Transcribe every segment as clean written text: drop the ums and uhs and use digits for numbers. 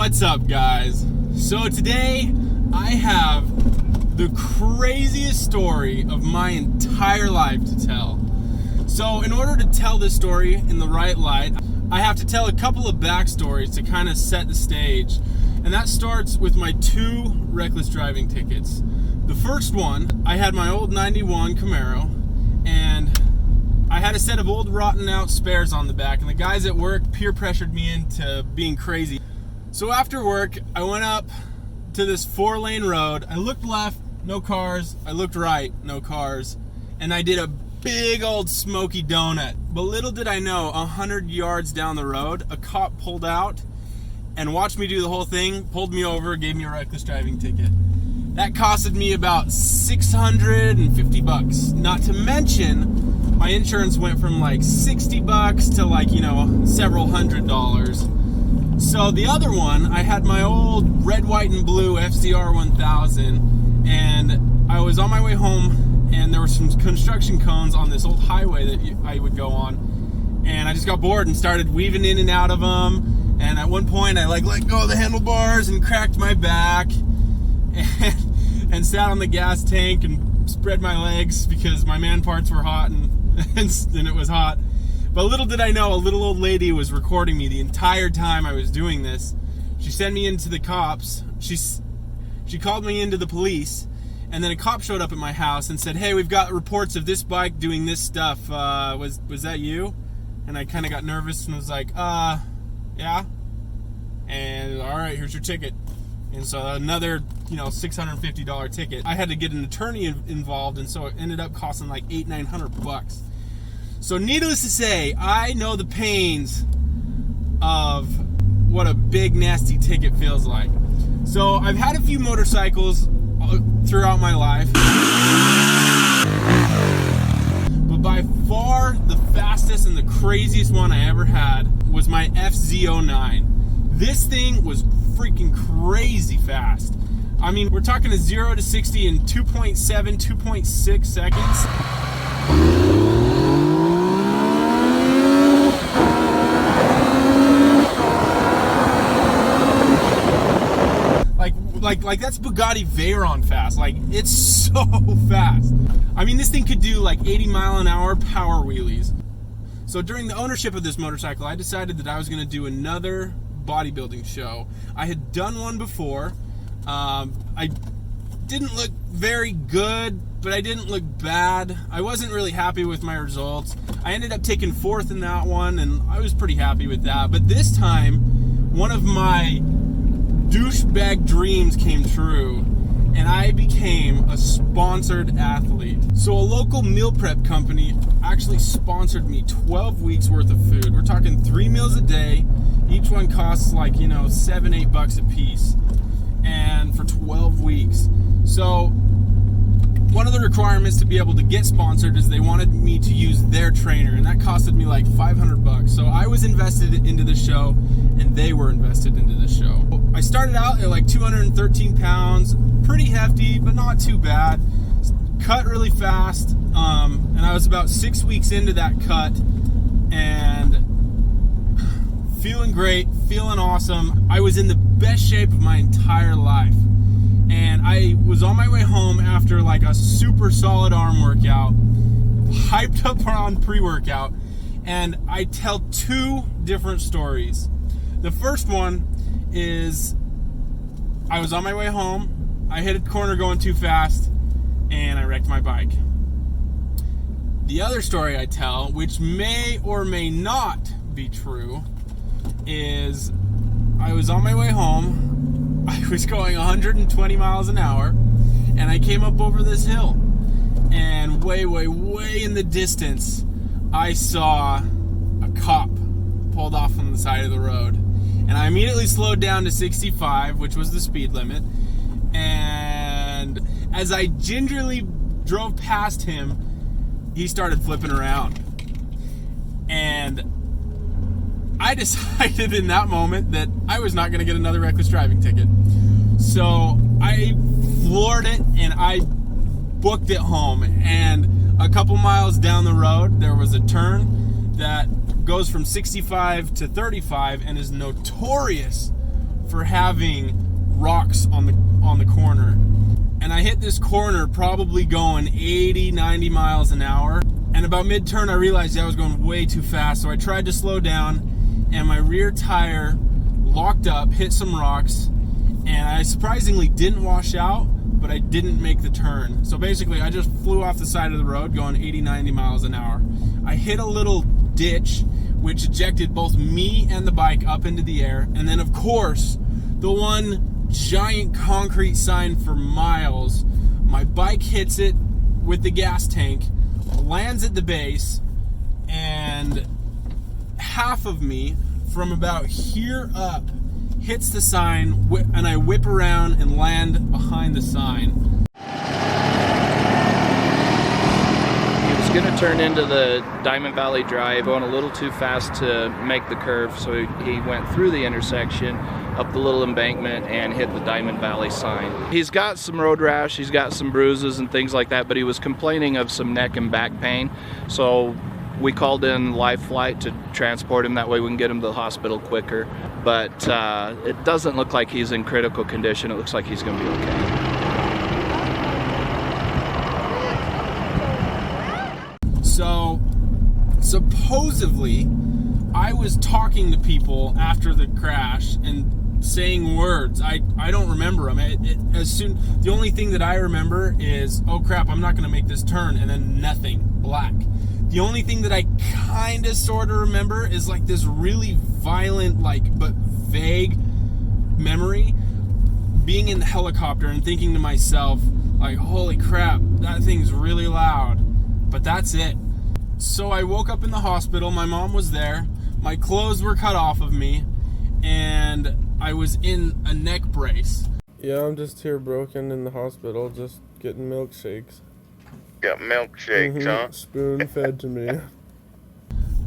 What's up, guys? So today I have the craziest story of my entire life to tell. So in order to tell this story in the right light, I have to tell a couple of backstories to kind of set the stage. And that starts with my 2 reckless driving tickets. The first one, I had my old 91 Camaro, and I had a set of old rotten out spares on the back, and the guys at work peer pressured me into being crazy. So after work, I went up to this 4-lane road. I looked left, no cars. I looked right, no cars. And I did a big old smoky donut. But little did I know, 100 yards down the road, a cop pulled out and watched me do the whole thing, pulled me over, gave me a reckless driving ticket. That costed me about $650. Not to mention, my insurance went from like $60 to like, several $100s. So the other one, I had my old red, white, and blue FZ09, and I was on my way home, and there were some construction cones on this old highway that I would go on, and I just got bored and started weaving in and out of them. And at one point, I let go of the handlebars and cracked my back, and sat on the gas tank and spread my legs because my man parts were hot and it was hot. But little did I know, a little old lady was recording me the entire time I was doing this. She sent me into the cops. She called me into the police, and then a cop showed up at my house and said, "Hey, we've got reports of this bike doing this stuff. Was that you?" And I kind of got nervous and was like, yeah. And all right, here's your ticket. And so another, $650 ticket. I had to get an attorney involved, and so it ended up costing like $800-900. So needless to say, I know the pains of what a big nasty ticket feels like. So I've had a few motorcycles throughout my life, but by far the fastest and the craziest one I ever had was my FZ09. This thing was freaking crazy fast. I mean, we're talking a 0 to 60 in 2.7, 2.6 seconds. Like that's Bugatti Veyron fast. Like, it's so fast. I mean, this thing could do like 80-mile-an-hour power wheelies. So during the ownership of this motorcycle, I decided that I was going to do another bodybuilding show. I had done one before. I didn't look very good, but I didn't look bad. I wasn't really happy with my results. I ended up taking 4th in that one, and I was pretty happy with that. But this time, one of my douchebag dreams came true, and I became a sponsored athlete. So a local meal prep company actually sponsored me 12 weeks worth of food. We're talking 3 meals a day. Each one costs like, $7-8 a piece, and for 12 weeks. So one of the requirements to be able to get sponsored is they wanted me to use their trainer, and that costed me like $500. So I was invested into the show, and they were invested into the show. I started out at like 213 pounds, pretty hefty, but not too bad. Cut really fast, and I was about 6 weeks into that cut, and feeling great, feeling awesome. I was in the best shape of my entire life. And I was on my way home after like a super solid arm workout, hyped up on pre-workout, and I tell 2 different stories. The first one is I was on my way home, I hit a corner going too fast, and I wrecked my bike. The other story I tell, which may or may not be true, is I was on my way home. I was going 120 miles an hour, and I came up over this hill, and way in the distance, I saw a cop pulled off on the side of the road, and I immediately slowed down to 65, which was the speed limit, and as I gingerly drove past him, he started flipping around, and I decided in that moment that I was not going to get another reckless driving ticket. So I floored it, and I booked it home. And a couple miles down the road, there was a turn that goes from 65 to 35 and is notorious for having rocks on the corner. And I hit this corner probably going 80, 90 miles an hour. And about mid-turn, I realized I was going way too fast. So I tried to slow down, and my rear tire locked up, hit some rocks, and I surprisingly didn't wash out, but I didn't make the turn. So basically, I just flew off the side of the road going 80, 90 miles an hour. I hit a little ditch, which ejected both me and the bike up into the air. And then, of course, the one giant concrete sign for miles, my bike hits it with the gas tank, lands at the base, and half of me from about here up hits the sign, and I whip around and land behind the sign. He was going to turn into the Diamond Valley Drive, going a little too fast to make the curve, so he went through the intersection, up the little embankment, and hit the Diamond Valley sign. He's got some road rash, he's got some bruises and things like that, but he was complaining of some neck and back pain, so we called in live flight to transport him. That way we can get him to the hospital quicker. But it doesn't look like he's in critical condition. It looks like he's going to be okay. So, supposedly, I was talking to people after the crash and saying words. I don't remember them. The only thing that I remember is, oh crap, I'm not going to make this turn, and then nothing, black. The only thing that I kind of sort of remember is like this really violent, but vague memory being in the helicopter and thinking to myself, like, holy crap, that thing's really loud. But that's it. So I woke up in the hospital, my mom was there, my clothes were cut off of me, and I was in a neck brace. Yeah, I'm just here broken in the hospital, just getting milkshakes. Got milkshakes, huh? Spoon fed to me.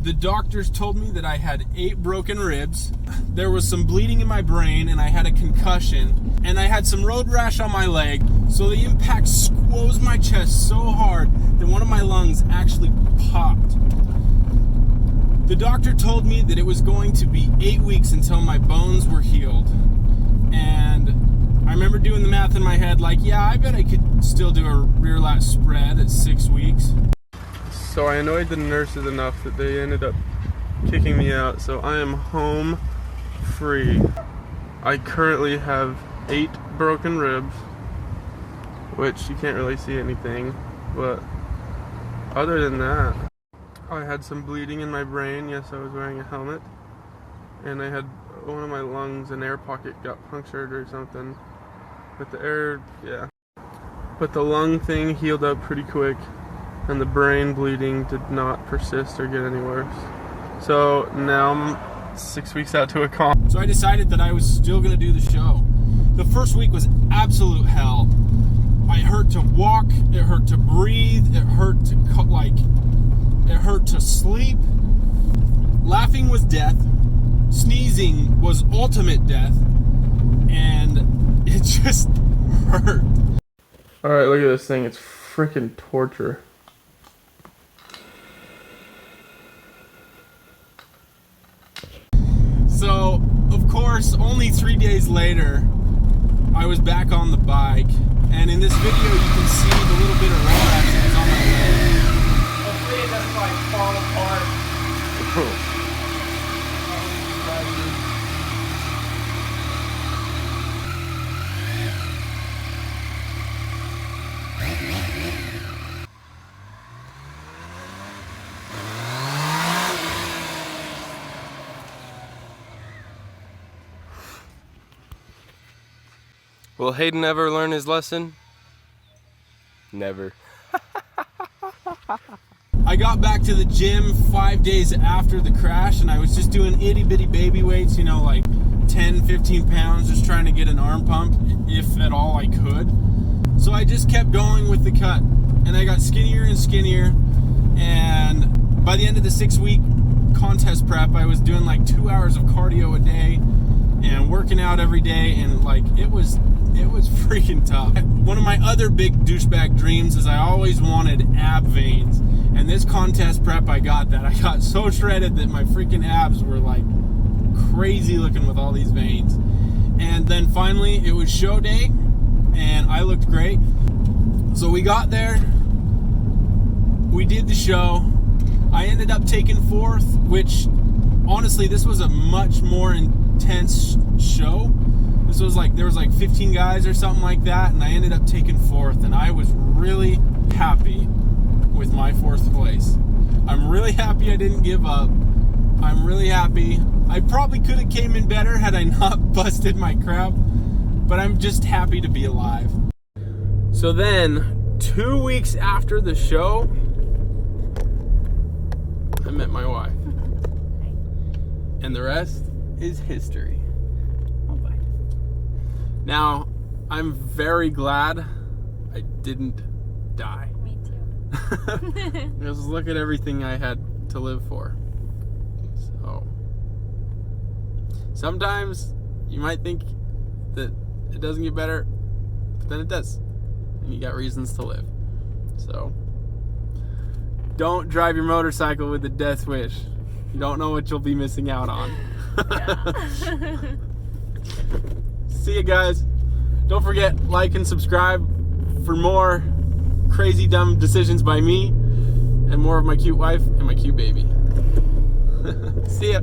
The doctors told me that I had 8 broken ribs, there was some bleeding in my brain, and I had a concussion, and I had some road rash on my leg, so the impact squoze my chest so hard that one of my lungs actually popped. The doctor told me that it was going to be 8 weeks until my bones were healed, and I remember doing the math in my head, like, yeah, I bet I could still do a rear lat spread at 6 weeks. So I annoyed the nurses enough that they ended up kicking me out, so I am home free. I currently have 8 broken ribs, which you can't really see anything, but other than that, I had some bleeding in my brain. Yes, I was wearing a helmet, and I had one of my lungs, an air pocket got punctured or something. But the lung thing healed up pretty quick, and the brain bleeding did not persist or get any worse. So now I'm 6 weeks out to a con. So I decided that I was still going to do the show. The first week was absolute hell. I hurt to walk, it hurt to breathe, it hurt to sleep. Laughing was death. Sneezing was ultimate death. And it just hurt. Alright, look at this thing. It's freaking torture. So, of course, only 3 days later, I was back on the bike. And in this video, you can see the little bit of road rash that was on my leg. Hopefully it doesn't fall apart. Will Hayden ever learn his lesson? Never. I got back to the gym 5 days after the crash, and I was just doing itty bitty baby weights, you know, like 10, 15 pounds, just trying to get an arm pump, if at all I could. So I just kept going with the cut, and I got skinnier and skinnier, and by the end of the 6-week contest prep, I was doing like 2 hours of cardio a day and working out every day, and like it was freaking tough. One of my other big douchebag dreams is I always wanted ab veins, and this contest prep I got that. I got so shredded that my freaking abs were like crazy looking with all these veins. And then finally it was show day and I looked great. So we got there, we did the show. I ended up taking 4th, which honestly, this was a much more intense show. This was like, there was like 15 guys or something like that, and I ended up taking 4th, and I was really happy with my 4th place. I'm really happy I didn't give up. I'm really happy. I probably could have came in better had I not busted my crap, but I'm just happy to be alive. So then, 2 weeks after the show, I met my wife. And the rest is history. Oh boy. Now, I'm very glad I didn't die. Me too. Just look at everything I had to live for. So, sometimes you might think that it doesn't get better, but then it does. And you got reasons to live. So, don't drive your motorcycle with a death wish. You don't know what you'll be missing out on. See you guys. Don't forget, like and subscribe for more crazy dumb decisions by me and more of my cute wife and my cute baby. See ya.